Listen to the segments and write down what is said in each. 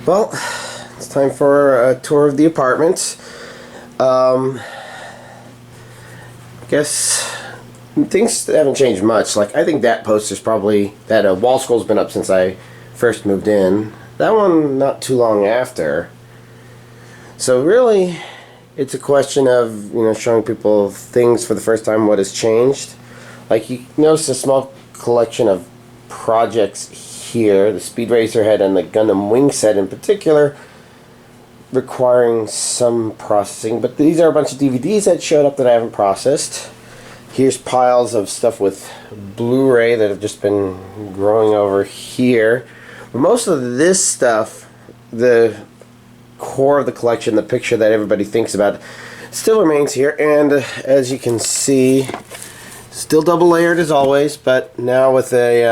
Well, it's time for a tour of the apartment. Guess things haven't changed much. Like, I think that poster's probably, that wall scroll's been up since I first moved in. That one not too long after. So really, it's a question of, showing people things for the first time, what has changed. Like, you notice a small collection of projects here, the Speed Racer head and the Gundam wing set in particular, requiring some processing, but these are a bunch of DVDs that showed up that I haven't processed. Here's piles of stuff with Blu-ray that have just been growing over here. But most of this stuff, the core of the collection, the picture that everybody thinks about, still remains here, and as you can see, still double layered as always, but now with a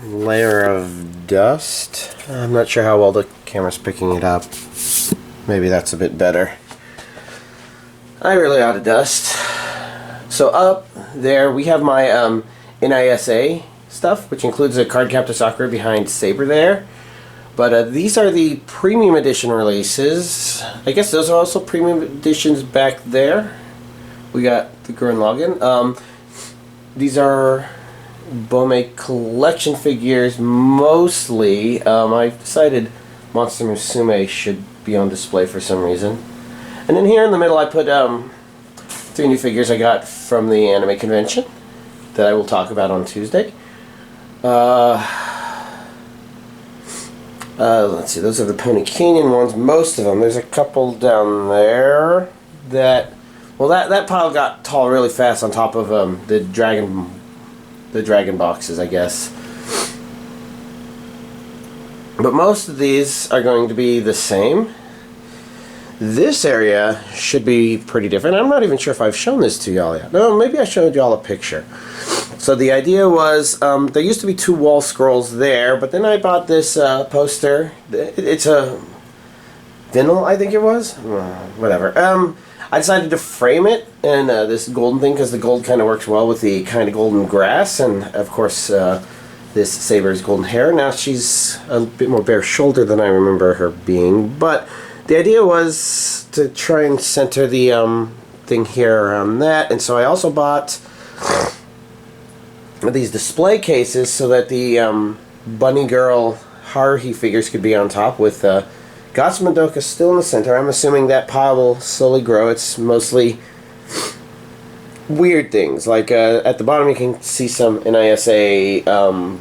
layer of dust. I'm not sure how well the camera's picking it up. Maybe that's a bit better. I really ought to dust. So up there we have my NISA stuff, which includes a card captor Sakura behind Saber there. But these are the premium edition releases. I guess those are also premium editions back there. We got the Gurren Lagann. These are Bome collection figures mostly. I've decided Monster Musume should be on display for some reason. And then here in the middle I put 3 new figures I got from the anime convention that I will talk about on Tuesday. Let's see, those are the Pony Canyon ones, most of them. There's a couple down there that, well, that pile got tall really fast on top of the dragon boxes, I guess. But most of these are going to be the same. This area should be pretty different. I'm not even sure if I've shown this to y'all yet. No, maybe I showed y'all a picture. So the idea was, there used to be 2 wall scrolls there, but then I bought this poster. It's a vinyl, I think it was. Whatever. I decided to frame it in this golden thing because the gold kind of works well with the kind of golden grass, and of course this Saber's golden hair. Now she's a bit more bare shoulder than I remember her being, but the idea was to try and center the thing here around that, and so I also bought these display cases so that the Bunny Girl Haruhi figures could be on top with Guts Madoka still in the center. I'm assuming that pile will slowly grow. It's mostly weird things. Like at the bottom you can see some NISA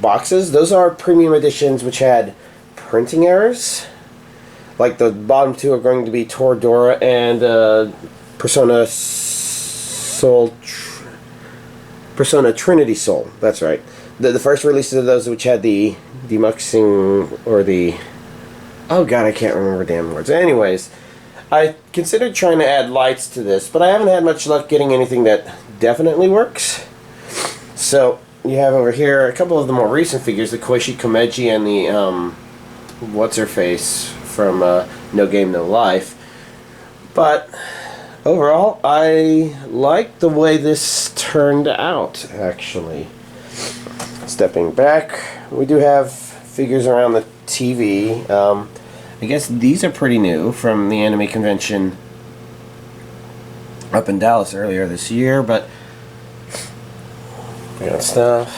boxes. Those are premium editions which had printing errors. Like the bottom 2 are going to be Toradora and Persona Trinity Soul. That's right. The first releases of those which had the demuxing or the... Oh god, I can't remember damn words. Anyways, I considered trying to add lights to this, but I haven't had much luck getting anything that definitely works. So, you have over here a couple of the more recent figures, the Koichi Komeji and the, what's-her-face from No Game, No Life. But, overall, I like the way this turned out, actually. Stepping back, we do have figures around the TV. I guess these are pretty new from the anime convention up in Dallas earlier this year, but we got stuff.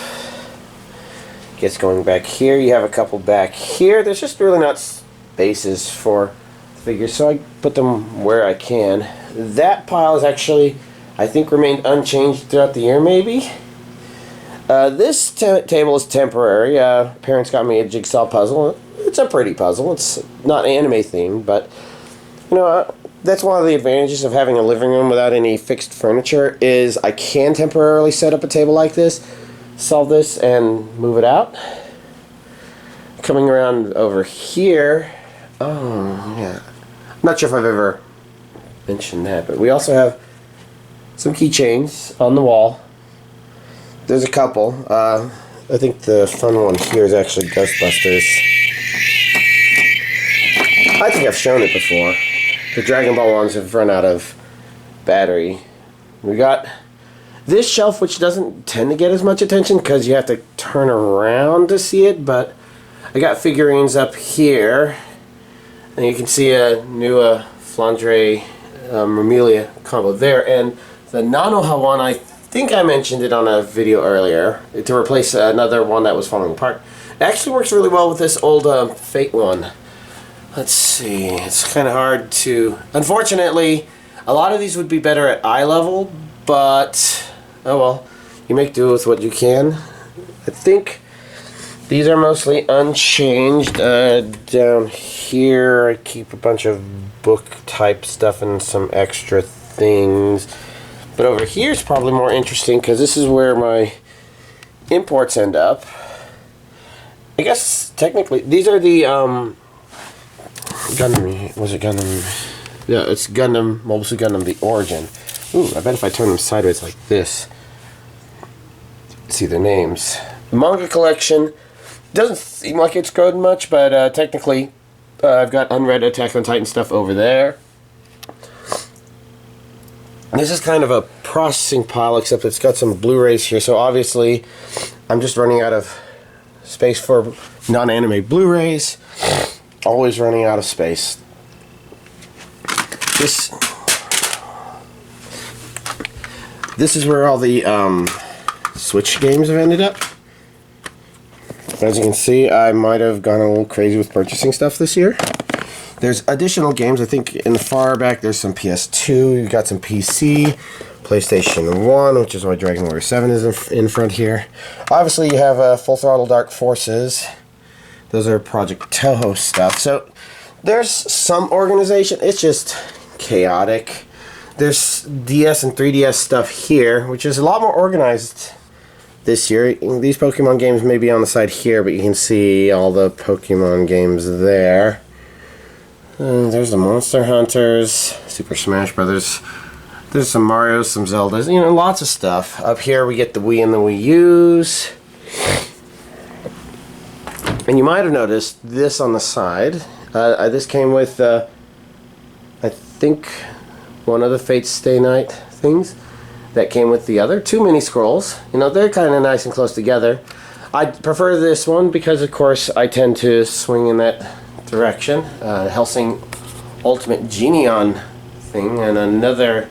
Guess going back here, you have a couple back here. There's just really not spaces for the figures, so I put them where I can. That pile is actually, I think, remained unchanged throughout the year, maybe. This table is temporary. Parents got me a jigsaw puzzle. It's a pretty puzzle. It's not anime themed, but that's one of the advantages of having a living room without any fixed furniture is I can temporarily set up a table like this, solve this, and move it out. Coming around over here, oh yeah, I'm not sure if I've ever mentioned that, but we also have some keychains on the wall. There's a couple. I think the fun one here is actually Ghostbusters. I think I've shown it before. The Dragon Ball ones have run out of battery. We got this shelf, which doesn't tend to get as much attention because you have to turn around to see it, but I got figurines up here. And you can see a new Flandre Remelia combo there. And the Nanoha one, I think I mentioned it on a video earlier, to replace another one that was falling apart. It actually works really well with this old Fate one. Let's see, it's kind of hard to... Unfortunately, a lot of these would be better at eye level, but oh well, you make do with what you can. I think these are mostly unchanged. Down here I keep a bunch of book type stuff and some extra things. But over here is probably more interesting because this is where my imports end up. I guess technically these are the Gundam. Was it Gundam? Yeah, it's Gundam, Mobile Suit Gundam, the Origin. Ooh, I bet if I turn them sideways like this, see the names. The manga collection doesn't seem like it's grown much, but technically I've got unread Attack on Titan stuff over there. This is kind of a processing pile, except it's got some Blu-rays here, so obviously I'm just running out of space for non-anime Blu-rays. Always running out of space. This is where all the Switch games have ended up. As you can see, I might have gone a little crazy with purchasing stuff this year. There's additional games. I think in the far back there's some PS2, you've got some PC, PlayStation 1, which is why Dragon Warrior 7 is in front here. Obviously you have Full Throttle Dark Forces. Those are Project Toho stuff. So there's some organization. It's just chaotic. There's DS and 3DS stuff here, which is a lot more organized this year. These Pokemon games may be on the side here, but you can see all the Pokemon games there. And there's the Monster Hunters, Super Smash Brothers. There's some Marios, some Zeldas, you know, lots of stuff. Up here we get the Wii and the Wii U's. And you might have noticed this on the side. This came with, I think, one of the Fate Stay Night things that came with the other. 2 mini scrolls. You know, they're kind of nice and close together. I prefer this one because, of course, I tend to swing in that direction. Helsing Ultimate Genion thing, and another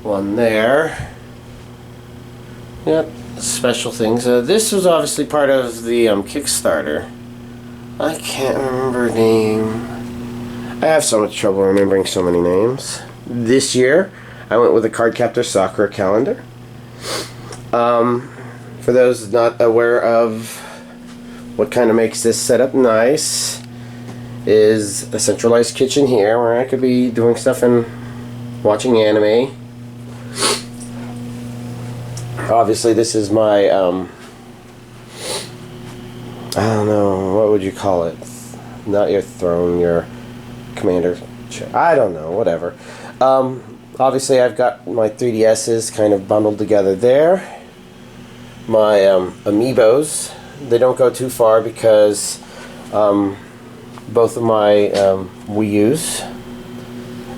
one there. Yep, special things. This was obviously part of the Kickstarter. I can't remember her name. I have so much trouble remembering so many names. This year, I went with a Cardcaptor Sakura calendar. For those not aware of what kind of makes this setup nice, is a centralized kitchen here where I could be doing stuff and watching anime. Obviously, this is my, I don't know, what would you call it? Not your throne, your commander chair. I don't know, whatever. Obviously, I've got my 3DSs kind of bundled together there. My Amiibos, they don't go too far because both of my Wii U's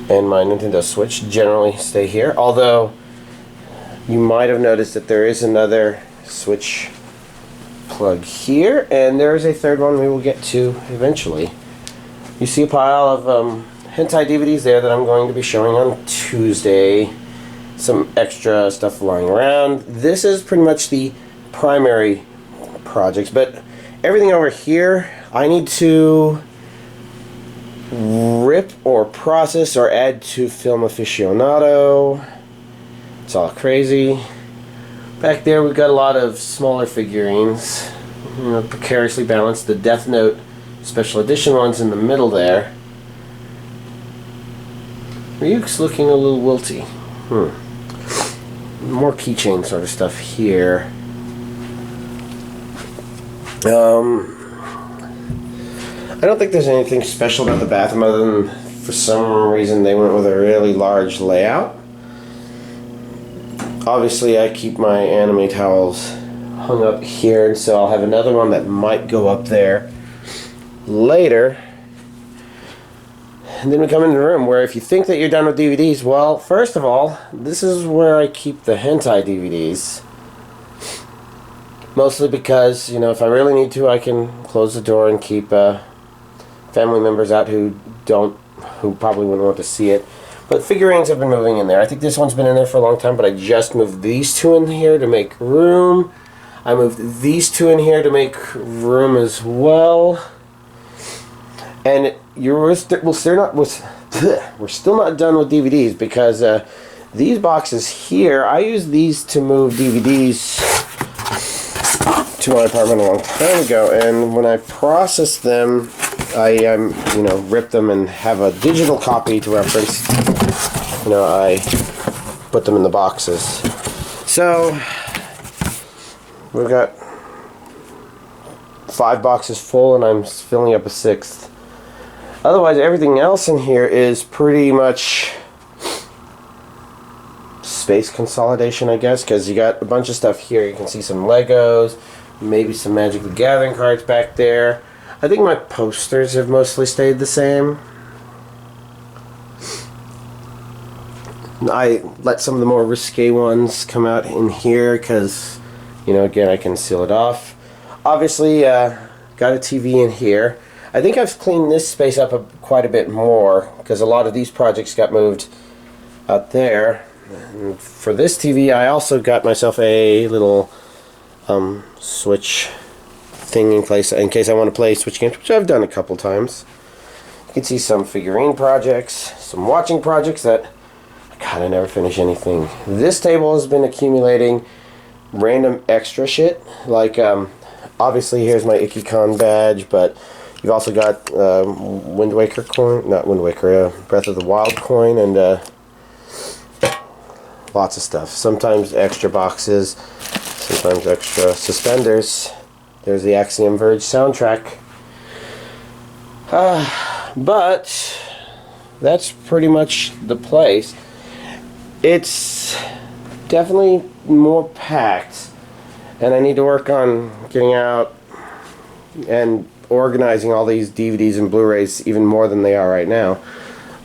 and my Nintendo Switch generally stay here. Although, you might have noticed that there is another Switch plug here, and there is a third one we will get to eventually. You see a pile of hentai DVDs there that I'm going to be showing on Tuesday. Some extra stuff lying around. This is pretty much the primary projects, but everything over here I need to rip or process or add to Film Aficionado. It's all crazy. Back there we've got a lot of smaller figurines, you know, precariously balanced. The Death Note special edition ones in the middle there. Ryuk's looking a little wilty. More keychain sort of stuff here. I don't think there's anything special about the bathroom other than for some reason they went with a really large layout. Obviously I keep my anime towels hung up here, and so I'll have another one that might go up there later. And then we come into the room where if you think that you're done with DVDs, well, first of all, this is where I keep the hentai DVDs. Mostly because, you know, if I really need to, I can close the door and keep family members out who probably wouldn't want to see it. But figurines have been moving in there. I think this one's been in there for a long time, but I just moved these two in here to make room. I moved these two in here to make room as well. And we're still not done with DVDs because these boxes here, I used these to move DVDs to my apartment a long time ago, and when I processed them, I ripped them and have a digital copy to reference. I put them in the boxes. So we've got 5 boxes full, and I'm filling up a 6th. Otherwise, everything else in here is pretty much space consolidation, I guess, because you got a bunch of stuff here. You can see some Legos, maybe some Magic the Gathering cards back there. I think my posters have mostly stayed the same. I let some of the more risque ones come out in here because, again, I can seal it off. Obviously, got a TV in here. I think I've cleaned this space up quite a bit more because a lot of these projects got moved out there. And for this TV, I also got myself a little switch thing in place in case I want to play Switch games, which I've done a couple times. You can see some figurine projects, some watching projects that I kind of never finish anything. This table has been accumulating random extra shit, like obviously here's my IkiCon badge, but you've also got Wind Waker coin, not Wind Waker, Breath of the Wild coin, and lots of stuff. Sometimes extra boxes, sometimes extra suspenders. There's the Axiom Verge soundtrack. But that's pretty much the place. It's definitely more packed, and I need to work on getting out and organizing all these DVDs and Blu-rays even more than they are right now.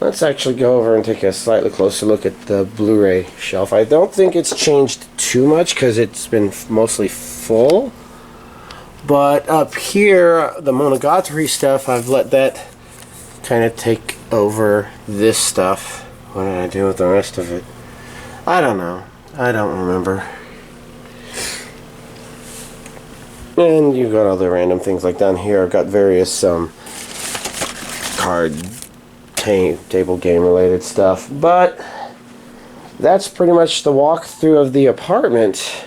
Let's actually go over and take a slightly closer look at the Blu-ray shelf. I don't think it's changed too much because it's been mostly full. But up here, the Monogatari stuff, I've let that kind of take over this stuff. What did I do with the rest of it? I don't know. I don't remember. And you've got other random things like down here. I've got various card table game related stuff. But that's pretty much the walkthrough of the apartment.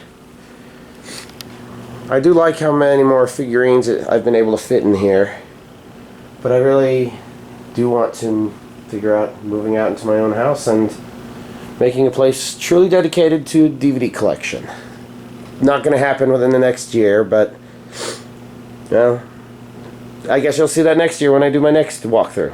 I do like how many more figurines I've been able to fit in here, but I really do want to figure out moving out into my own house and making a place truly dedicated to DVD collection. Not going to happen within the next year, but I guess you'll see that next year when I do my next walkthrough.